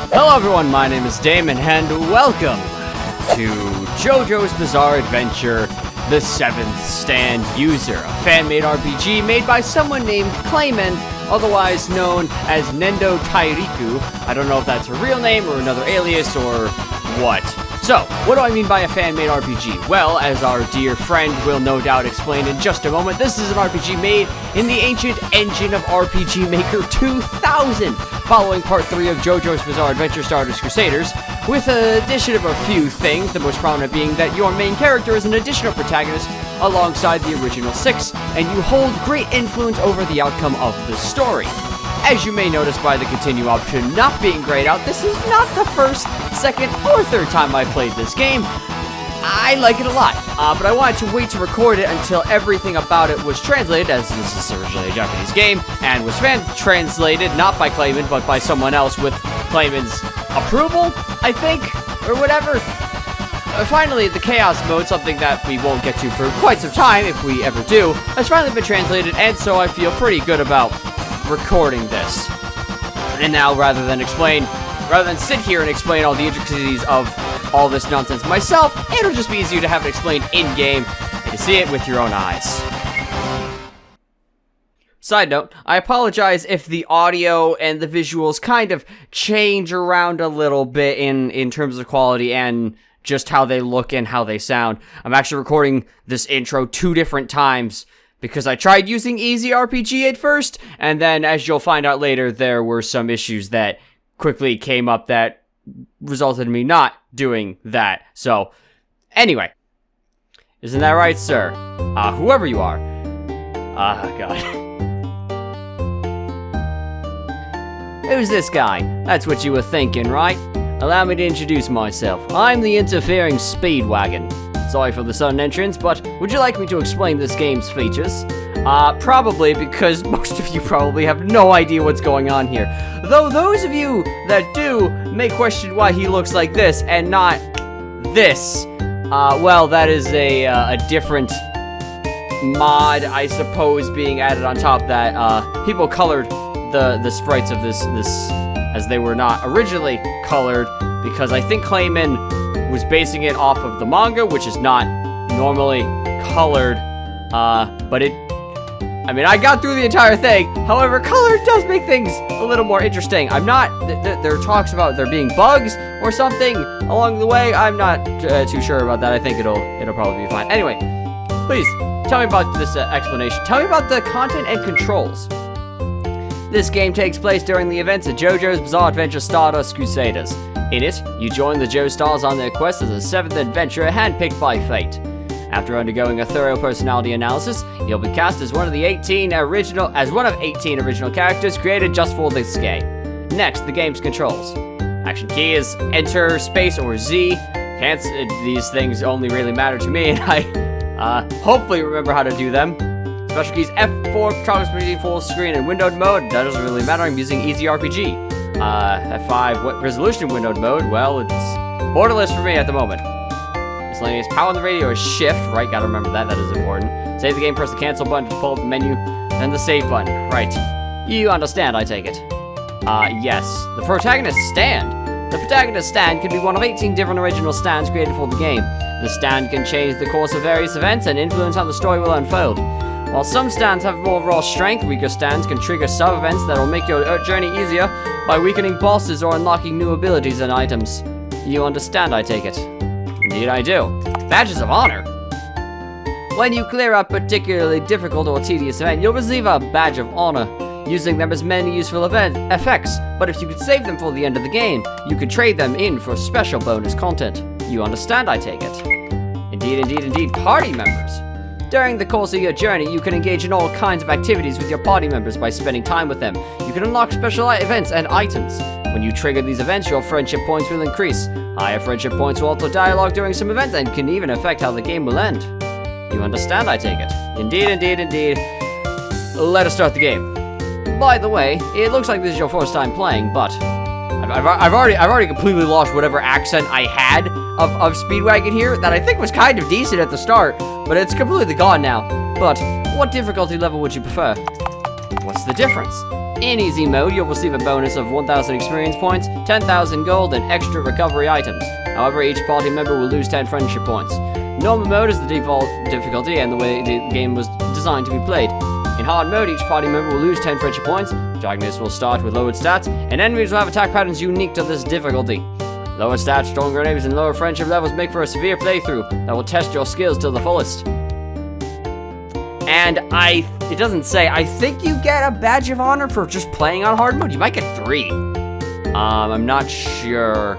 Hello everyone, my name is Damon, and welcome to JoJo's Bizarre Adventure, The Seventh Stand User, a fan-made RPG made by someone named Clayman, otherwise known as Nendo Tairiku. I don't know if that's a real name or another alias or what. So, what do I mean by a fan-made RPG? Well, as our dear friend will no doubt explain in just a moment, this is an RPG made in the ancient engine of RPG Maker 2000, following Part 3 of JoJo's Bizarre Adventure Stardust Crusaders, with an addition of a few things, the most prominent being that your main character is an additional protagonist alongside the original 6, and you hold great influence over the outcome of the story. As you may notice by the continue option not being grayed out, this is not the first, second, or third time I've played this game. I like it a lot, but I wanted to wait to record it until everything about it was translated, as this is originally a Japanese game, and was fan-translated, not by Clayman, but by someone else with Clayman's approval, I think, or whatever. Finally, the Chaos mode, something that we won't get to for quite some time, if we ever do, has finally been translated, and so I feel pretty good about recording this. And now, rather than sit here and explain all the intricacies of all this nonsense myself, it'll just be easier to have it explained in-game and to see it with your own eyes. Side note, I apologize if the audio and the visuals kind of change around a little bit in terms of quality and just how they look and how they sound. I'm actually recording this intro 2 different times because I tried using Easy RPG at first, and then, as you'll find out later, there were some issues that quickly came up that resulted in me not doing that. So, anyway. Isn't that right, sir? Whoever you are. God. Who's this guy? That's what you were thinking, right? Allow me to introduce myself. I'm the interfering Speedwagon. Sorry for the sudden entrance, but would you like me to explain this game's features? Probably, because most of you probably have no idea what's going on here. Though those of you that do may question why he looks like this and not this. Well, that is a different mod, I suppose, being added on top that, people colored the sprites of this as they were not originally colored, because I think Clayman was basing it off of the manga, which is not normally colored, but I got through the entire thing. However, color does make things a little more interesting. I'm not, there are talks about there being bugs or something along the way. I'm not too sure about that. I think it'll probably be fine. Anyway, please, tell me about this explanation. Tell me about the content and controls. This game takes place during the events of JoJo's Bizarre Adventure Stardust Crusaders. In it, you join the Joestars on their quest as a 7th adventurer handpicked by fate. After undergoing a thorough personality analysis, you'll be cast as one of 18 original characters created just for this game. Next, the game's controls. Action key is Enter, Space, or Z. These things only really matter to me, and I hopefully remember how to do them. Special keys F4, toggle speed full screen and windowed mode. That doesn't really matter, I'm using Easy RPG. F5, what resolution windowed mode? Well, it's borderless for me at the moment. Miscellaneous power on the radio is shift, right? Gotta remember that is important. Save the game, press the cancel button to pull up the menu, then the save button, right. You understand, I take it. Yes. The protagonist stand. The protagonist stand can be one of 18 different original stands created for the game. The stand can change the course of various events and influence how the story will unfold. While some stands have more raw strength, weaker stands can trigger sub-events that will make your journey easier by weakening bosses or unlocking new abilities and items. You understand, I take it. Indeed I do. Badges of honor. When you clear a particularly difficult or tedious event, you'll receive a badge of honor. Using them as many useful effects, but if you could save them for the end of the game, you could trade them in for special bonus content. You understand, I take it. Indeed, party members. During the course of your journey, you can engage in all kinds of activities with your party members by spending time with them. You can unlock special events and items. When you trigger these events, your friendship points will increase. Higher friendship points will alter dialogue during some events and can even affect how the game will end. You understand, I take it. Indeed. Let us start the game. By the way, it looks like this is your first time playing, but I've already completely lost whatever accent I had of Speedwagon here that I think was kind of decent at the start, but it's completely gone now. But what difficulty level would you prefer? What's the difference? In easy mode, you'll receive a bonus of 1,000 experience points, 10,000 gold, and extra recovery items. However, each party member will lose 10 friendship points. Normal mode is the default difficulty and the way the game was designed to be played. In hard mode, each party member will lose 10 friendship points, protagonists will start with lowered stats, and enemies will have attack patterns unique to this difficulty. Lower stats, stronger enemies, and lower friendship levels make for a severe playthrough that will test your skills to the fullest. And it doesn't say, I think you get a badge of honor for just playing on hard mode. You might get 3. I'm not sure.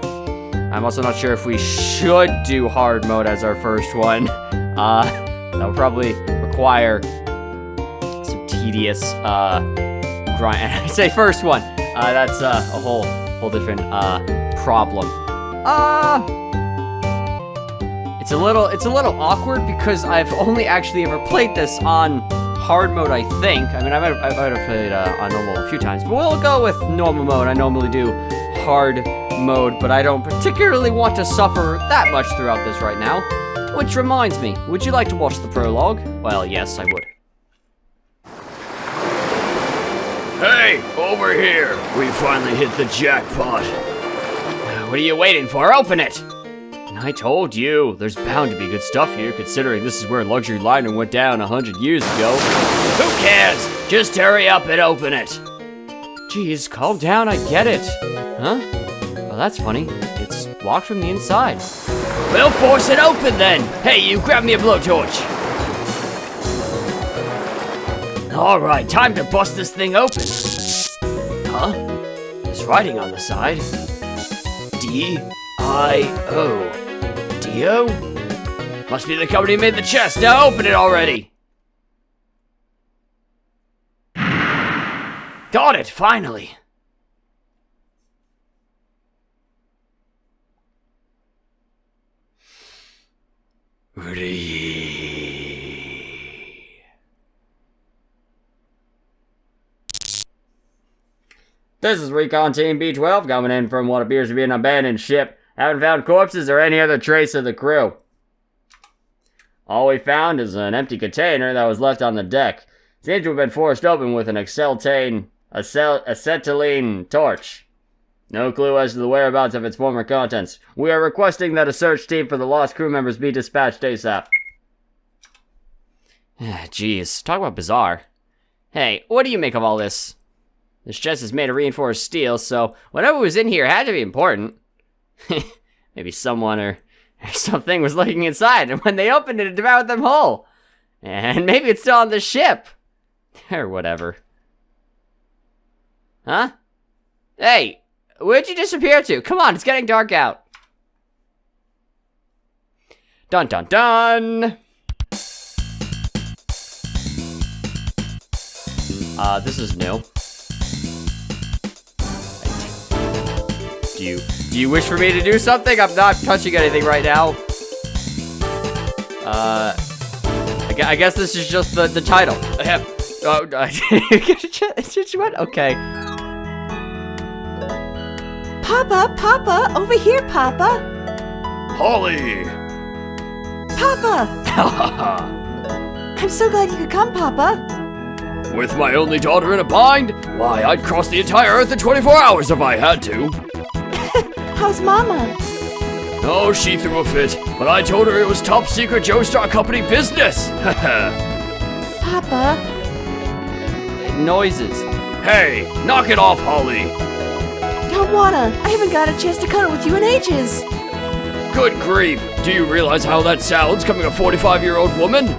I'm also not sure if we should do hard mode as our first one. That will probably require some tedious grind. I say first one. That's a whole different problem. It's a little awkward because I've only actually ever played this on hard mode, I think. I mean, I might have played on normal a few times, but we'll go with normal mode. I normally do hard mode, but I don't particularly want to suffer that much throughout this right now. Which reminds me, would you like to watch the prologue? Well, yes, I would. Hey, over here! We finally hit the jackpot. What are you waiting for? Open it! I told you, there's bound to be good stuff here, considering this is where luxury liner went down 100 years ago. Who cares? Just hurry up and open it. Jeez, calm down, I get it. Huh? Well, that's funny. It's locked from the inside. We'll force it open then. Hey, you grab me a blowtorch. All right, time to bust this thing open. Huh? There's writing on the side. D-I-O. Dio? Must be the company who made the chest. Now open it already. Got it, finally. This is Recon Team B12 coming in from what appears to be an abandoned ship. Haven't found corpses or any other trace of the crew. All we found is an empty container that was left on the deck. Seems to have been forced open with an acetylene torch. No clue as to the whereabouts of its former contents. We are requesting that a search team for the lost crew members be dispatched ASAP. Jeez, talk about bizarre. Hey, what do you make of all this? This chest is made of reinforced steel, so whatever was in here had to be important. Maybe someone or something was looking inside, and when they opened it, it devoured them whole. And maybe it's still on the ship. Or whatever. Huh? Hey, where'd you disappear to? Come on, it's getting dark out. Dun dun dun! This is new. Do you wish for me to do something? I'm not touching anything right now. I guess this is just the title. What? Okay. Papa, over here, Papa. Holly! Papa! I'm so glad you could come, Papa. With my only daughter in a bind? Why, I'd cross the entire Earth in 24 hours if I had to. How's Mama? Oh, she threw a fit, but I told her it was top secret Joestar Company business. Papa? Noises. Hey, knock it off, Holly. Don't wanna. I haven't got a chance to cuddle with you in ages. Good grief. Do you realize how that sounds coming a 45-year-old woman?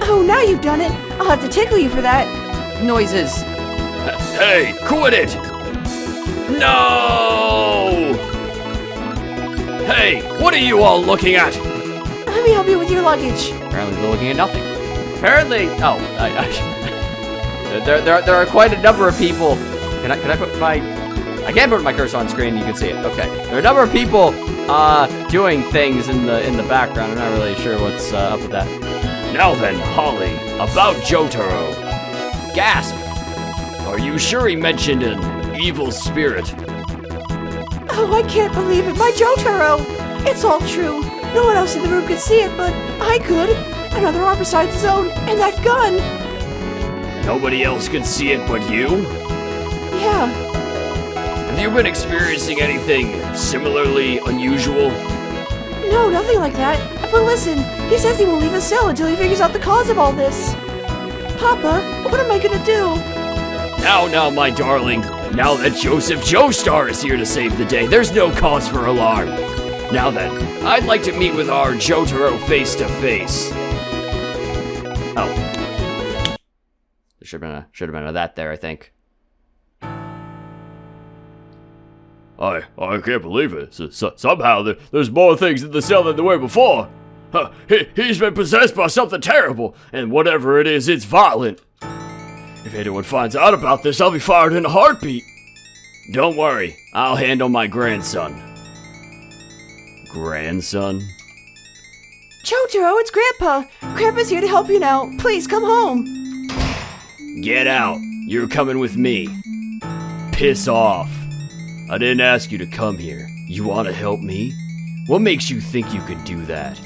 Oh, now you've done it. I'll have to tickle you for that. Noises. Hey, quit it! No! Hey, what are you all looking at? Let me help you with your luggage. Apparently they're looking at nothing. Apparently, there are quite a number of people. Can I put my? I can't put my cursor on screen. You can see it. Okay. There are a number of people doing things in the background. I'm not really sure what's up with that. Now then, Holly, about Jotaro. Gasp! Are you sure he mentioned an evil spirit? Oh, I can't believe it. My Jotaro! It's all true. No one else in the room could see it, but I could. Another arm besides his own, and that gun. Nobody else could see it but you? Yeah. Have you been experiencing anything similarly unusual? No, nothing like that. But listen, he says he won't leave his cell until he figures out the cause of all this. Papa, what am I gonna do? Now, my darling. Now that Joseph Joestar is here to save the day, there's no cause for alarm. Now then, I'd like to meet with our Jotaro face to face. Oh. There should have been a that there, I think. I can't believe it. Somehow there's more things in the cell than there were before. He's been possessed by something terrible, and whatever it is, it's violent. If anyone finds out about this, I'll be fired in a heartbeat. Don't worry, I'll handle my grandson. Grandson? Jotaro, it's Grandpa. Grandpa's here to help you now. Please, come home. Get out. You're coming with me. Piss off. I didn't ask you to come here. You want to help me? What makes you think you can do that?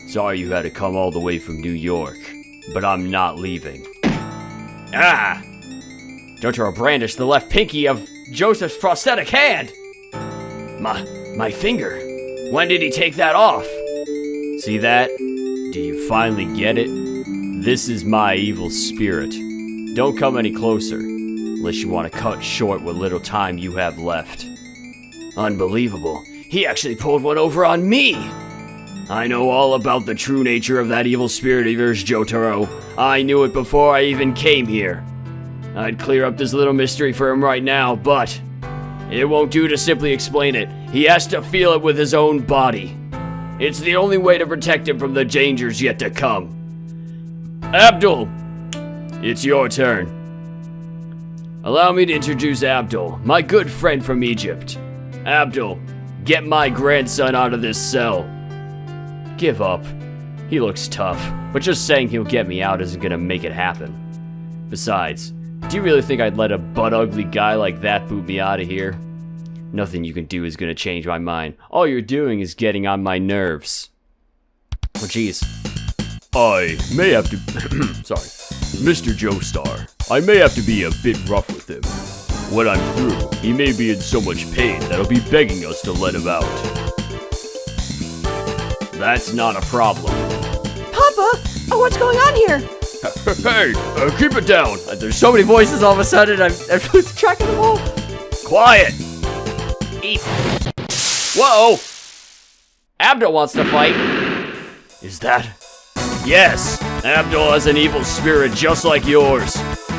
Sorry you had to come all the way from New York, but I'm not leaving. Ah! Jotaro brandished the left pinky of Joseph's prosthetic hand. My finger. When did he take that off? See that? Do you finally get it? This is my evil spirit. Don't come any closer, unless you want to cut short what little time you have left. Unbelievable. He actually pulled one over on me. I know all about the true nature of that evil spirit of yours, Jotaro. I knew it before I even came here. I'd clear up this little mystery for him right now, but it won't do to simply explain it. He has to feel it with his own body. It's the only way to protect him from the dangers yet to come. Abdul, it's your turn. Allow me to introduce Abdul, my good friend from Egypt. Abdul, get my grandson out of this cell. Give up. He looks tough, but just saying he'll get me out isn't gonna make it happen. Besides, do you really think I'd let a butt-ugly guy like that boot me out of here? Nothing you can do is gonna change my mind. All you're doing is getting on my nerves. Oh, jeez. I may have to... Sorry. Mr. Joestar, I may have to be a bit rough with him. When I'm through, he may be in so much pain that he'll be begging us to let him out. That's not a problem. Papa! Oh, what's going on here? Hey, keep it down. There's so many voices all of a sudden, I'm losing track of them all. Quiet. Eep. Whoa! Abdul wants to fight. Is that... Yes, Abdul has an evil spirit just like yours.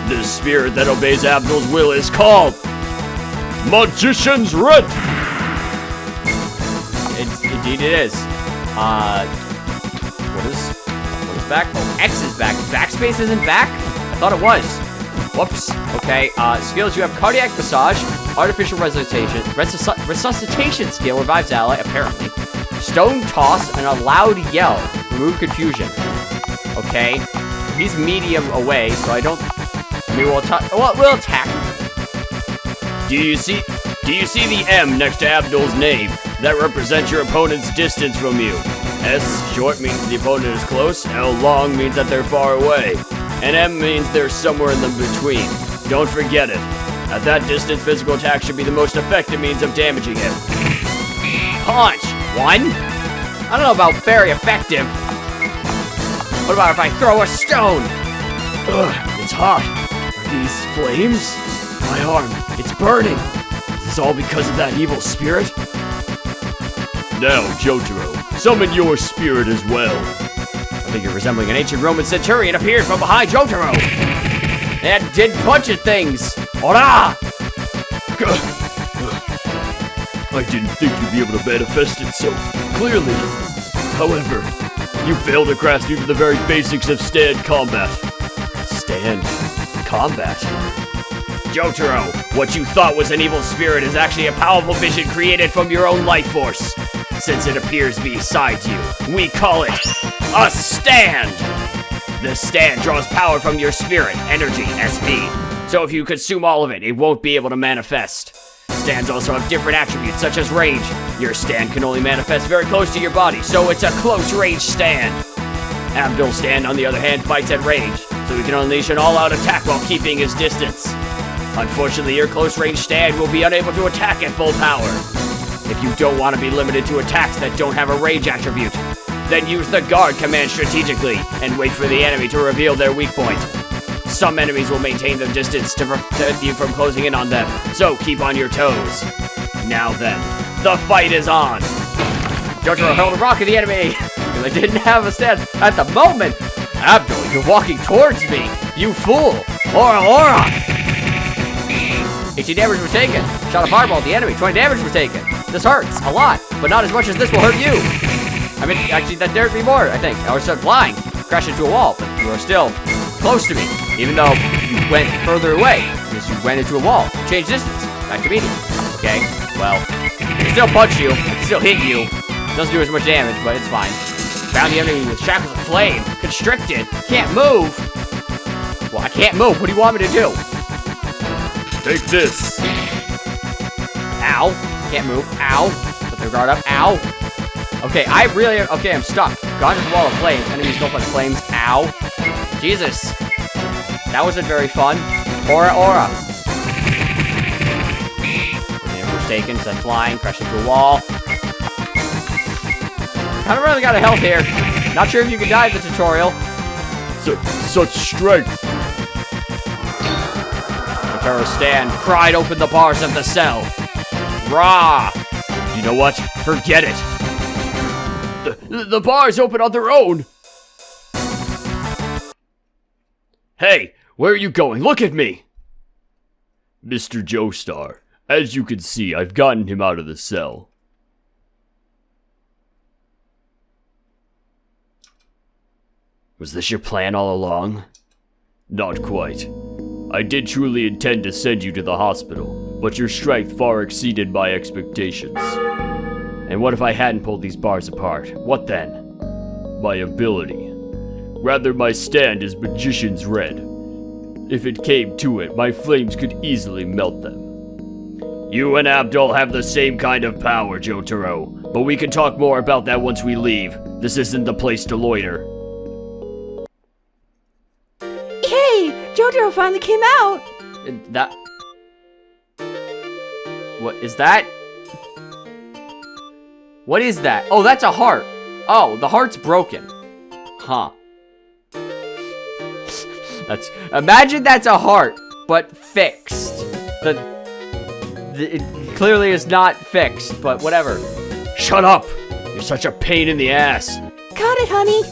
The spirit that obeys Abdul's will is called Magician's Writ. Indeed it is. What is back? Oh, X is back. Backspace isn't back? I thought it was. Whoops. Okay, skills, you have cardiac massage, artificial resuscitation skill, revives ally, apparently. Stone toss, and a loud yell. Remove confusion. Okay. He's medium away, so I don't... we'll attack. Do you see the M next to Abdul's name? That represents your opponent's distance from you. S short means the opponent is close, L long means that they're far away, and M means they're somewhere in the between. Don't forget it. At that distance, physical attack should be the most effective means of damaging him. Punch! One? I don't know about very effective. What about if I throw a stone? Ugh, it's hot. Are these flames? My arm, it's burning. Is this all because of that evil spirit? Now, Jotaro, summon your spirit as well. A figure resembling an ancient Roman centurion appeared from behind Jotaro. And did a bunch of things. Ora! I didn't think you'd be able to manifest it so clearly. However, you failed to grasp even the very basics of stand combat. Stand combat? Jotaro, what you thought was an evil spirit is actually a powerful vision created from your own life force. Since it appears beside you, we call it a stand. The stand draws power from your spirit, energy, SP. So if you consume all of it, it won't be able to manifest. Stands also have different attributes such as range. Your stand can only manifest very close to your body, so it's a close range stand. Abdul's stand, on the other hand, fights at range, so he can unleash an all-out attack while keeping his distance. Unfortunately, your close-range stand will be unable to attack at full power. If you don't want to be limited to attacks that don't have a range attribute, then use the guard command strategically and wait for the enemy to reveal their weak point. Some enemies will maintain their distance to prevent you from closing in on them, so keep on your toes. Now then, the fight is on! JoJo hurled a rock at the enemy, because I didn't have a stand at the moment. Abdul, you're walking towards me, you fool! Aura! 18 damage was taken. Shot a fireball at the enemy, 20 damage was taken. This hurts a lot, but not as much as this will hurt you. I mean, actually, that dared me more, I think. I was flying, crashed into a wall, but you are still close to me, even though you went further away, because you went into a wall. Change distance, back to medium. Okay, well, I can still punch you, I can still hit you. Doesn't do as much damage, but it's fine. Found the enemy with shackles of flame, constricted, can't move. Well, I can't move, what do you want me to do? Take this. Ow, can't move, ow. Put their guard up, ow. Okay, I'm stuck. Gone into the wall of flames, enemies don't like flames, ow. Jesus, that wasn't very fun. Aura. Was taken, so I'm flying, crashed into a wall. Kind of really got a health here. Not sure if you can die in the tutorial. Such strength. Jotaro stand, pried open the bars of the cell. Rah! You know what? Forget it. The bars open on their own. Hey, where are you going? Look at me! Mr. Joestar, as you can see, I've gotten him out of the cell. Was this your plan all along? Not quite. I did truly intend to send you to the hospital, but your strength far exceeded my expectations. And what if I hadn't pulled these bars apart? What then? My ability. Rather, my stand is Magician's Red. If it came to it, my flames could easily melt them. You and Abdul have the same kind of power, Jotaro, but we can talk more about that once we leave. This isn't the place to loiter. Hey, JoJo finally came out. What is that? What is that? Oh, that's a heart. Oh, the heart's broken. Huh. Imagine that's a heart, but fixed. It clearly is not fixed, but whatever. Shut up! You're such a pain in the ass. Got it, honey.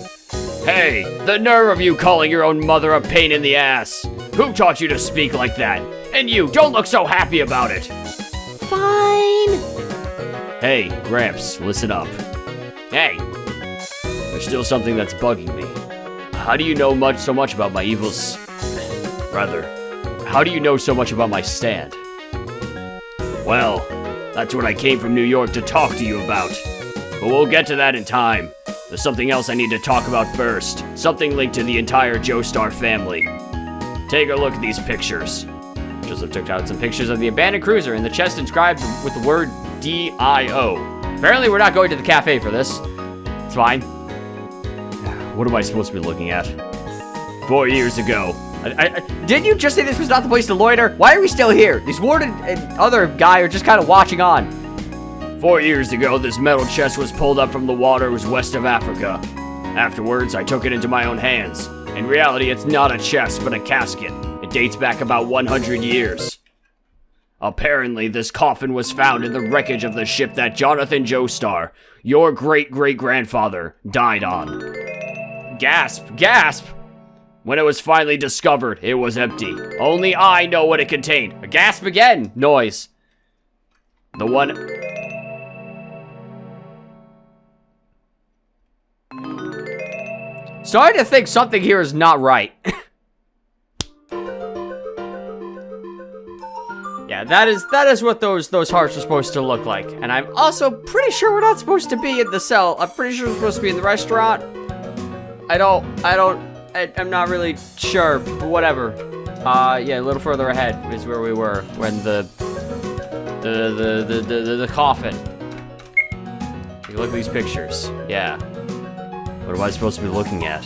Hey, the nerve of you calling your own mother a pain in the ass. Who taught you to speak like that? And you, don't look so happy about it. Fine. Hey, Gramps, listen up. Hey, there's still something that's bugging me. How do you know so much about my evils? Rather, how do you know so much about my stand? Well, that's what I came from New York to talk to you about. But we'll get to that in time. There's something else I need to talk about first. Something linked to the entire Joestar family. Take a look at these pictures. Joseph took out some pictures of the abandoned cruiser and the chest inscribed with the word D-I-O. Apparently we're not going to the cafe for this. It's fine. What am I supposed to be looking at? 4 years ago. Didn't you just say this was not the place to loiter? Why are we still here? These warden and other guy are just kind of watching on. 4 years ago, this metal chest was pulled up from the waters west of Africa. Afterwards, I took it into my own hands. In reality, it's not a chest, but a casket. It dates back about 100 years. Apparently, this coffin was found in the wreckage of the ship that Jonathan Joestar, your great-great-grandfather, died on. Gasp! Gasp! When it was finally discovered, it was empty. Only I know what it contained. A gasp again! Noise. The one... Starting to think something here is not right. Yeah, that is what those hearts are supposed to look like. And I'm also pretty sure we're not supposed to be in the cell. I'm pretty sure we're supposed to be in the restaurant. I'm not really sure, but whatever. Yeah, a little further ahead is where we were when the coffin. You look at these pictures. Yeah. What am I supposed to be looking at?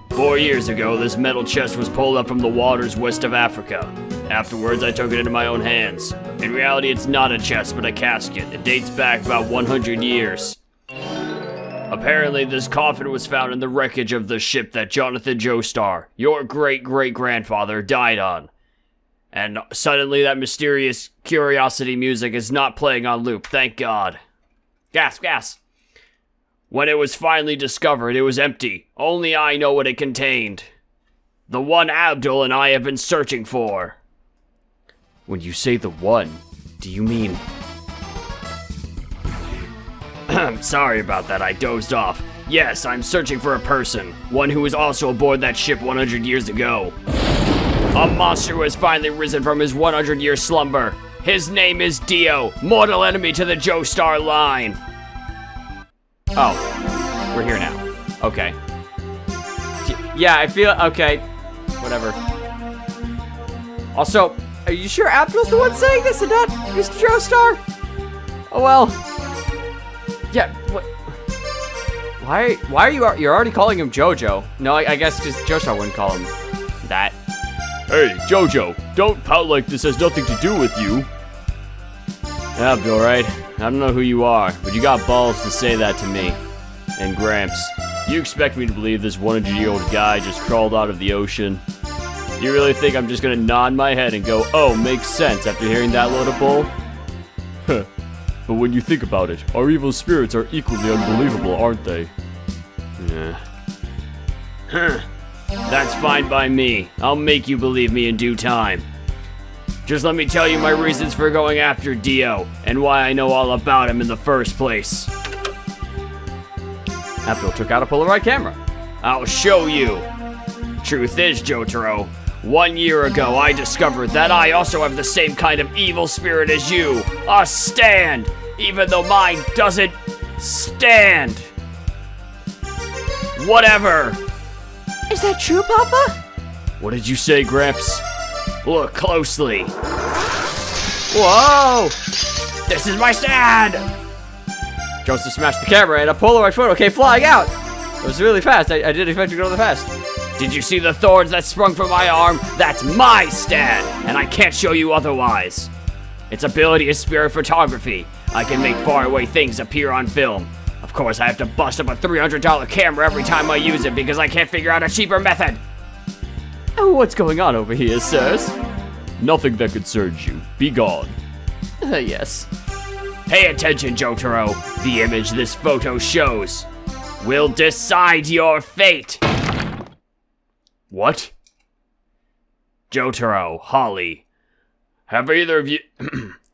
4 years ago, this metal chest was pulled up from the waters west of Africa. Afterwards, I took it into my own hands. In reality, it's not a chest, but a casket. It dates back about 100 years. Apparently, this coffin was found in the wreckage of the ship that Jonathan Joestar, your great-great-grandfather, died on. And suddenly that mysterious curiosity music is not playing on loop, thank God. Gasp, gasp. When it was finally discovered, it was empty. Only I know what it contained. The one Abdul and I have been searching for. When you say the one, do you mean... Sorry about that, I dozed off. Yes, I'm searching for a person. One who was also aboard that ship 100 years ago. A monster who has finally risen from his 100-year slumber. His name is Dio, mortal enemy to the Joestar line. Oh, we're here now. Okay. Yeah, I feel... Okay. Whatever. Also, are you sure Abdul's the one saying this and not Mr. Joestar? Oh, well. Yeah, what... Why are you're already calling him JoJo? No, I guess because Joestar wouldn't call him that. Hey, JoJo, don't pout like this has nothing to do with you. Abdul, right? I don't know who you are, but you got balls to say that to me. And Gramps, you expect me to believe this 100-year-old guy just crawled out of the ocean? You really think I'm just gonna nod my head and go, oh, makes sense after hearing that load of bull? But when you think about it, our evil spirits are equally unbelievable, aren't they? Yeah. That's fine by me. I'll make you believe me in due time. Just let me tell you my reasons for going after Dio, and why I know all about him in the first place. Abdul took out a Polaroid camera. I'll show you. Truth is, Jotaro, 1 year ago I discovered that I also have the same kind of evil spirit as you. A stand, even though mine doesn't stand. Whatever. Is that true, Papa? What did you say, Gramps? Look closely. Whoa! This is my stand! Joseph smashed the camera and a Polaroid photo came flying out. It was really fast. I didn't expect it to go that fast. Did you see the thorns that sprung from my arm? That's my stand, and I can't show you otherwise. Its ability is spirit photography. I can make faraway things appear on film. Of course, I have to bust up a $300 camera every time I use it because I can't figure out a cheaper method. Oh, what's going on over here, sirs? Nothing that concerns you. Be gone. Yes. Pay attention, Jotaro. The image this photo shows will decide your fate. What? Jotaro, Holly, have either of you...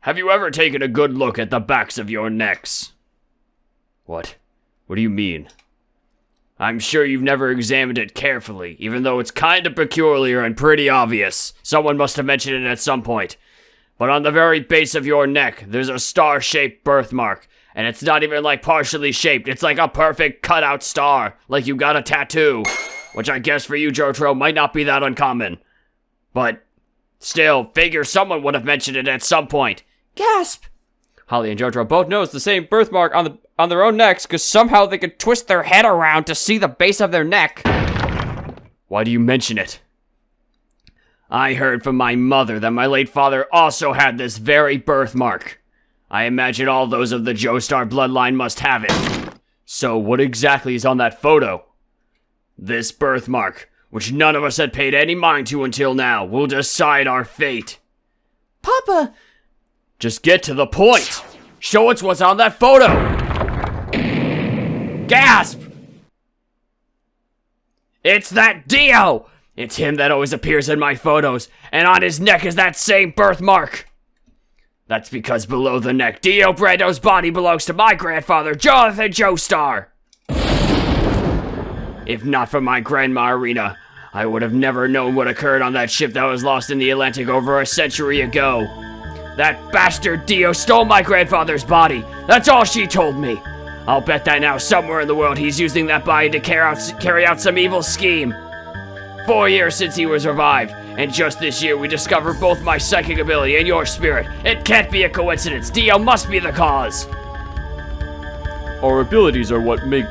have you ever taken a good look at the backs of your necks? What? What do you mean? I'm sure you've never examined it carefully, even though it's kinda peculiar and pretty obvious. Someone must have mentioned it at some point. But on the very base of your neck, there's a star-shaped birthmark. And it's not even like partially shaped, it's like a perfect cutout star, like you got a tattoo. Which I guess for you, Jotaro, might not be that uncommon. But still, figure someone would have mentioned it at some point. Gasp! Holly and Jotaro both noticed the same birthmark on their own necks because somehow they could twist their head around to see the base of their neck. Why do you mention it? I heard from my mother that my late father also had this very birthmark. I imagine all those of the Joestar bloodline must have it. So what exactly is on that photo? This birthmark, which none of us had paid any mind to until now, will decide our fate. Papa! Just get to the point! Show us what's on that photo! Gasp! It's that Dio! It's him that always appears in my photos, and on his neck is that same birthmark. That's because below the neck, Dio Brando's body belongs to my grandfather, Jonathan Joestar. If not for my grandma Arena, I would have never known what occurred on that ship that was lost in the Atlantic over a century ago. That bastard Dio stole my grandfather's body. That's all she told me. I'll bet that now somewhere in the world he's using that body to carry out some evil scheme. 4 years since he was revived, and just this year we discovered both my psychic ability and your spirit. It can't be a coincidence. Dio must be the cause. Our abilities are what make...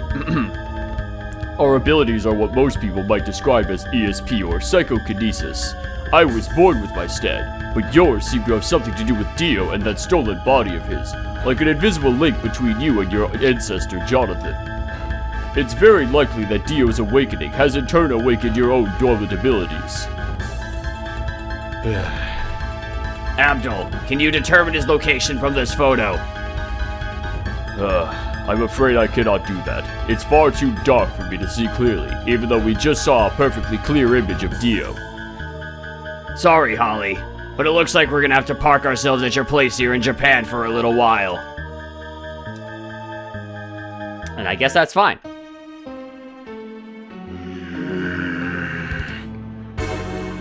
Our abilities are what most people might describe as ESP or psychokinesis. I was born with my stand, but yours seem to have something to do with Dio and that stolen body of his, like an invisible link between you and your ancestor, Jonathan. It's very likely that Dio's awakening has in turn awakened your own dormant abilities. Abdul, can you determine his location from this photo? I'm afraid I cannot do that. It's far too dark for me to see clearly, even though we just saw a perfectly clear image of Dio. Sorry, Holly, but it looks like we're gonna have to park ourselves at your place here in Japan for a little while. And I guess that's fine.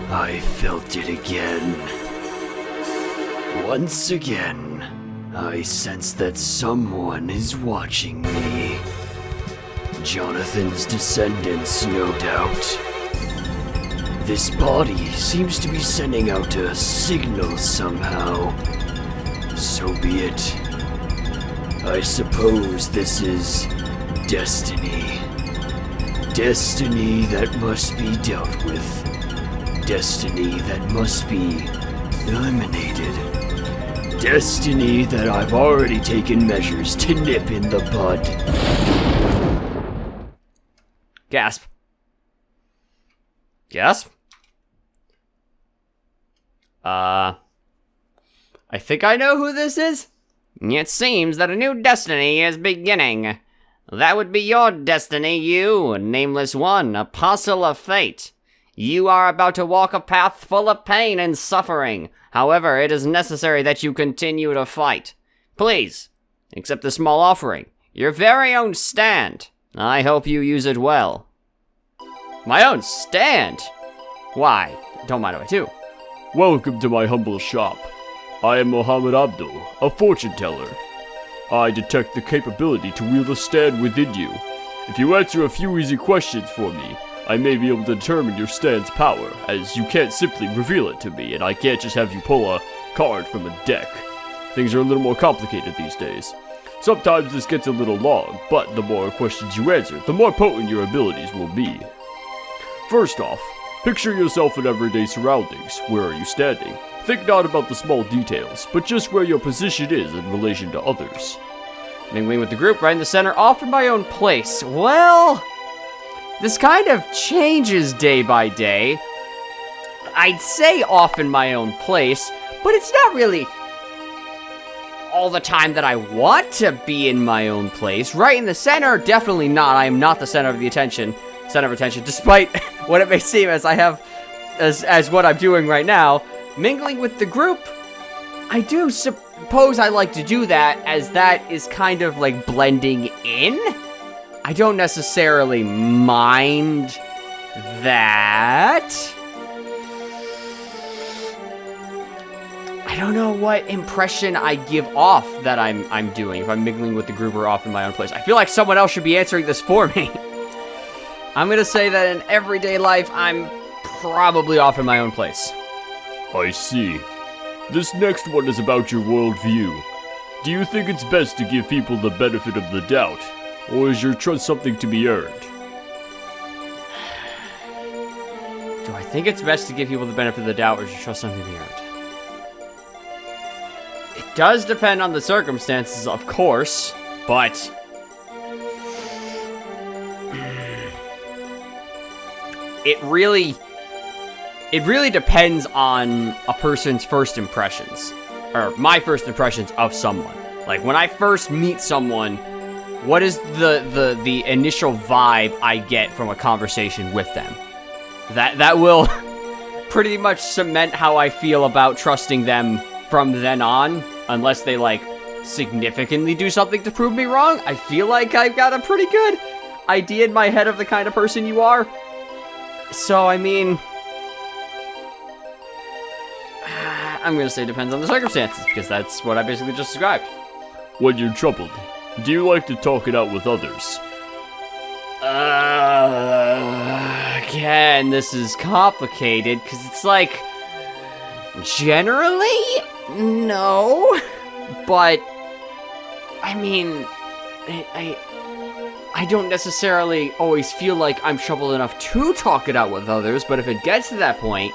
I felt it again. Once again, I sense that someone is watching me. Jonathan's descendants, no doubt. This body seems to be sending out a signal somehow. So be it. I suppose this is destiny. Destiny that must be dealt with. Destiny that must be eliminated. Destiny that I've already taken measures to nip in the bud. Gasp. Gasp? I think I know who this is. It seems that a new destiny is beginning. That would be your destiny, you, nameless one, apostle of fate. You are about to walk a path full of pain and suffering. However, it is necessary that you continue to fight. Please, accept the small offering. Your very own stand. I hope you use it well. My own stand? Why? Don't mind if I do. Welcome to my humble shop. I am Muhammad Abdul, a fortune teller. I detect the capability to wield a stand within you. If you answer a few easy questions for me, I may be able to determine your stand's power, as you can't simply reveal it to me, and I can't just have you pull a card from a deck. Things are a little more complicated these days. Sometimes this gets a little long, but the more questions you answer, the more potent your abilities will be. First off, picture yourself in everyday surroundings. Where are you standing? Think not about the small details, but just where your position is in relation to others. Mingling with the group right in the center, off in my own place. Well, this kind of changes day by day. I'd say off in my own place, but it's not really all the time that I want to be in my own place. Right in the center, definitely not. I am not the center of attention, despite what it may seem as I have, as what I'm doing right now. Mingling with the group, I do suppose I like to do that, as that is kind of like blending in. I don't necessarily mind that. I don't know what impression I give off that I'm doing if I'm mingling with the group or off in my own place. I feel like someone else should be answering this for me. I'm gonna say that in everyday life, I'm probably off in my own place. I see. This next one is about your worldview. Do you think it's best to give people the benefit of the doubt, or is your trust something to be earned? Do I think it's best to give people the benefit of the doubt, or is your trust something to be earned? It does depend on the circumstances, of course, but it really depends on a person's first impressions, or my first impressions of someone. Like, when I first meet someone, what is the initial vibe I get from a conversation with them? That will pretty much cement how I feel about trusting them from then on, unless they, like, significantly do something to prove me wrong. I feel like I've got a pretty good idea in my head of the kind of person you are. So, I mean, I'm gonna say it depends on the circumstances, because that's what I basically just described. When you're troubled, do you like to talk it out with others? Again, this is complicated, because it's like, generally, no, but, I mean, I don't necessarily always feel like I'm troubled enough to talk it out with others, but if it gets to that point,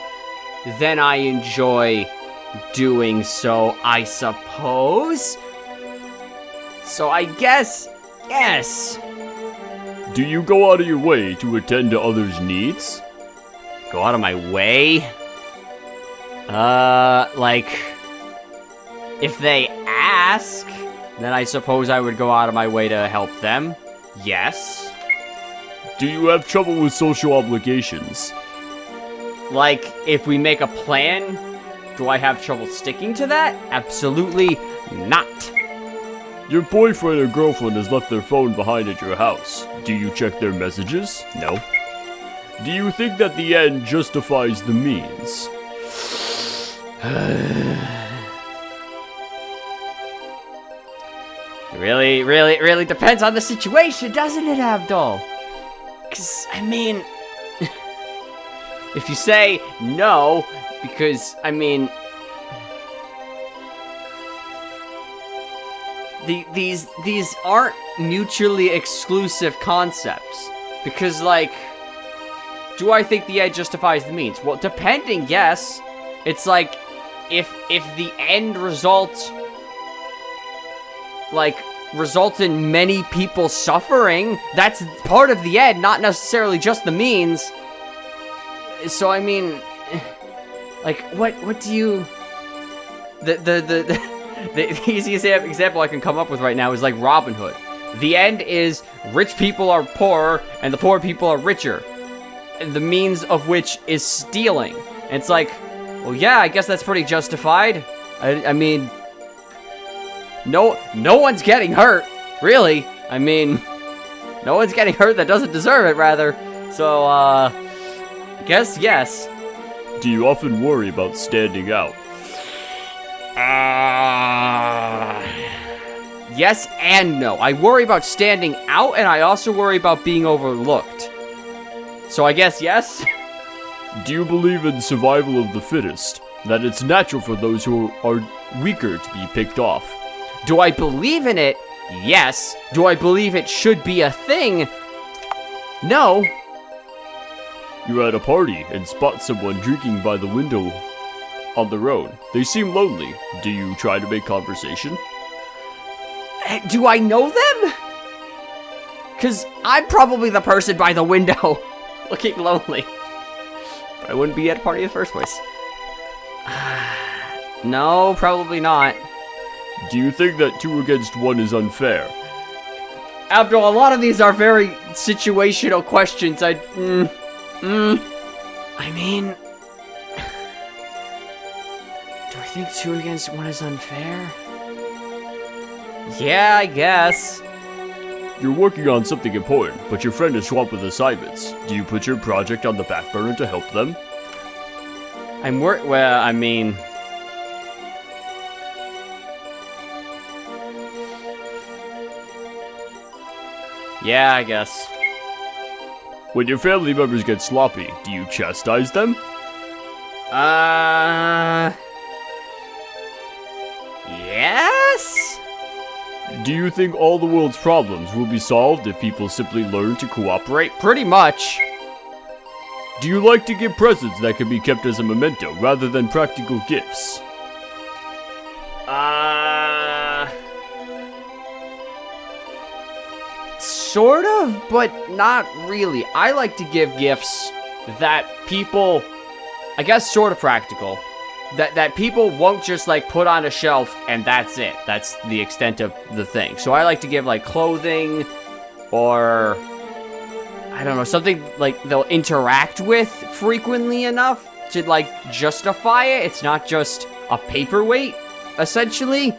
then I enjoy doing so, I suppose. So I guess, yes. Do you go out of your way to attend to others' needs? Go out of my way? Like, if they ask, then I suppose I would go out of my way to help them. Yes. Do you have trouble with social obligations? Like, if we make a plan, do I have trouble sticking to that? Absolutely not. Your boyfriend or girlfriend has left their phone behind at your house. Do you check their messages? No. Do you think that the end justifies the means? Really depends on the situation, doesn't it, Abdul? Because, I mean, if you say no, because, I mean, these aren't mutually exclusive concepts. Because, like, do I think the end justifies the means? Well, depending, yes. It's like, if the end result, like, results in many people suffering, that's part of the end, not necessarily just the means. So, I mean, like, what do you... The easiest example I can come up with right now is, like, Robin Hood. The end is rich people are poorer, and the poor people are richer. And the means of which is stealing. And it's like, well, yeah, I guess that's pretty justified. I mean... No one's getting hurt, really. I mean, no one's getting hurt that doesn't deserve it, rather. So, I guess yes. Do you often worry about standing out? Yes and no. I worry about standing out, and I also worry about being overlooked. So I guess yes? Do you believe in survival of the fittest? That it's natural for those who are weaker to be picked off? Do I believe in it? Yes. Do I believe it should be a thing? No. You're at a party and spot someone drinking by the window on the road. They seem lonely. Do you try to make conversation? Do I know them? Because I'm probably the person by the window looking lonely. But I wouldn't be at a party in the first place. No, probably not. Do you think that 2 against 1 is unfair? Abdul, a lot of these are very situational questions. I mean... Do I think 2 against 1 is unfair? Yeah, I guess. You're working on something important, but your friend is swamped with assignments. Do you put your project on the back burner to help them? Well, I mean... Yeah, I guess. When your family members get sloppy, do you chastise them? Yes? Do you think all the world's problems will be solved if people simply learn to cooperate? Pretty much. Do you like to give presents that can be kept as a memento rather than practical gifts? Sort of, but not really. I like to give gifts that people, I guess sort of practical, that people won't just like put on a shelf and that's it. That's the extent of the thing. So I like to give like clothing or, I don't know, something like they'll interact with frequently enough to like justify it. It's not just a paperweight, essentially.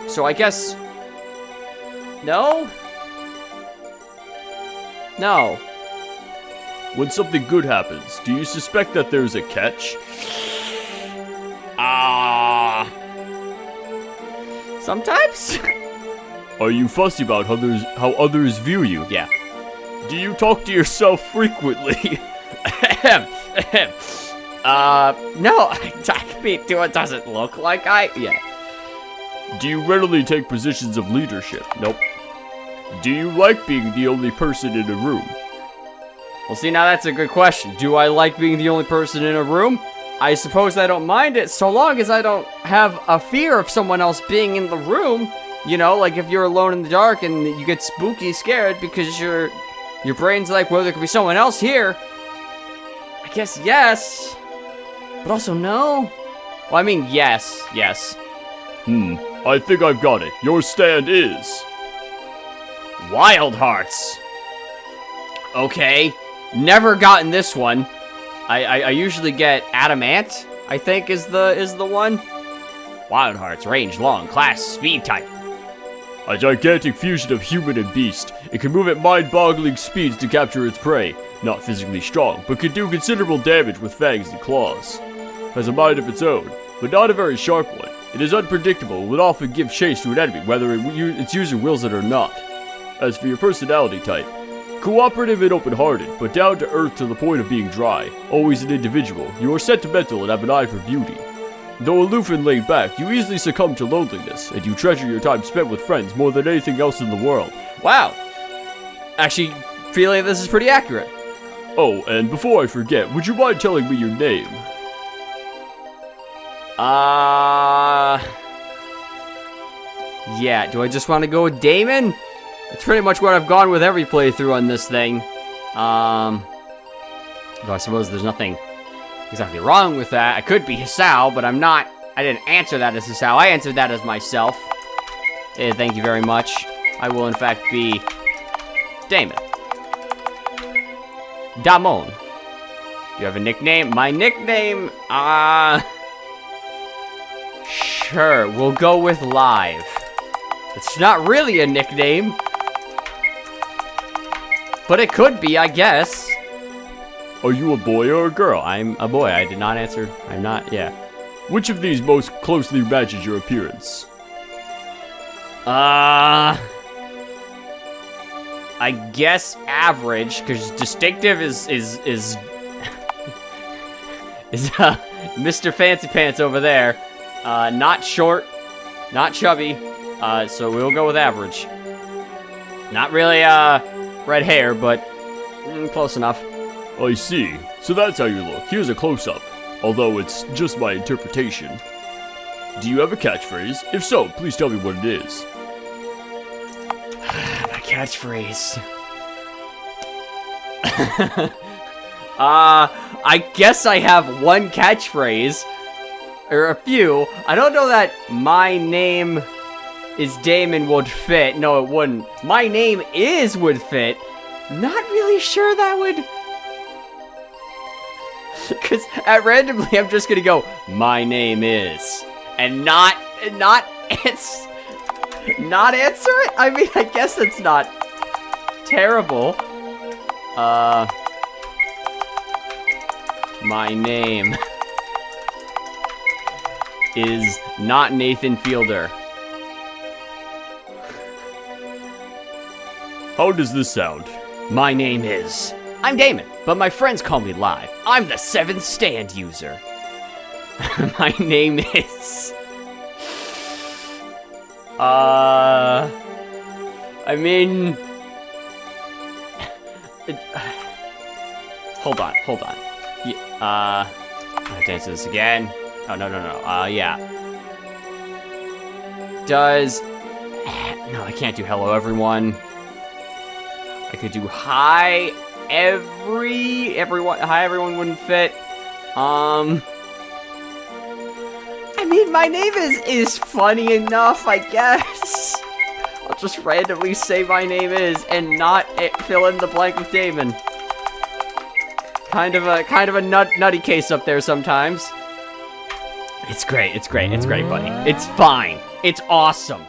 So I guess, no? No. When something good happens, do you suspect that there's a catch? Sometimes? Are you fussy about how others view you? Yeah. Do you talk to yourself frequently? No, I mean, it doesn't look like yeah. Do you readily take positions of leadership? Nope. Do you like being the only person in a room? Well, see, now that's a good question. Do I like being the only person in a room? I suppose I don't mind it, so long as I don't have a fear of someone else being in the room. You know, like if you're alone in the dark and you get spooky scared because your brain's like, well, there could be someone else here. I guess yes, but also no. Well, I mean, yes. I think I've got it. Your stand is... Wild Hearts. Okay, never gotten this one. I usually get Adamant, I think is the one. Wild Hearts, range, long, class, speed type. A gigantic fusion of human and beast. It can move at mind-boggling speeds to capture its prey. Not physically strong, but can do considerable damage with fangs and claws. Has a mind of its own, but not a very sharp one. It is unpredictable and will often give chase to an enemy, whether its user wills it or not. As for your personality type, cooperative and open-hearted, but down to earth to the point of being dry. Always an individual, you are sentimental and have an eye for beauty. Though aloof and laid back, you easily succumb to loneliness, and you treasure your time spent with friends more than anything else in the world. Wow. Actually, feeling this is pretty accurate. Oh, and before I forget, would you mind telling me your name? Yeah, do I just want to go with Damon? It's pretty much what I've gone with every playthrough on this thing. Though I suppose there's nothing exactly wrong with that. I could be Hisao, but I'm not. I didn't answer that as Hisao. I answered that as myself. Thank you very much. I will, in fact, be Damon. Damon. Do you have a nickname? My nickname, sure, we'll go with Live. It's not really a nickname, but it could be, I guess. Are you a boy or a girl? I'm a boy. I did not answer. I'm not, yeah. Which of these most closely matches your appearance? I guess average, because distinctive is Mr. Fancy Pants over there. Not short, not chubby, so we'll go with average. Not really, red hair, but close enough. I see. So that's how you look. Here's a close-up, although it's just my interpretation. Do you have a catchphrase? If so, please tell me what it is. My catchphrase. I guess I have one catchphrase. Or a few. I don't know that my name is Damon would fit. No, it wouldn't. My name is would fit. Not really sure that would... Because randomly I'm just gonna go, my name is. And not answer it? I mean, I guess that's not terrible. My name is not Nathan Fielder. How does this sound? My name is... I'm Damon, but my friends call me Live. I'm the 7th stand user. My name is... I mean... Hold on. Yeah, I have to answer this again. Oh, no. Yeah. Does... No, I can't do hello, everyone. I could do hi, everyone. Hi, everyone wouldn't fit. I mean, my name is funny enough, I guess. I'll just randomly say my name is and not fill in the blank with Damon. Kind of a nutty case up there sometimes. It's great, buddy. It's fine. It's awesome.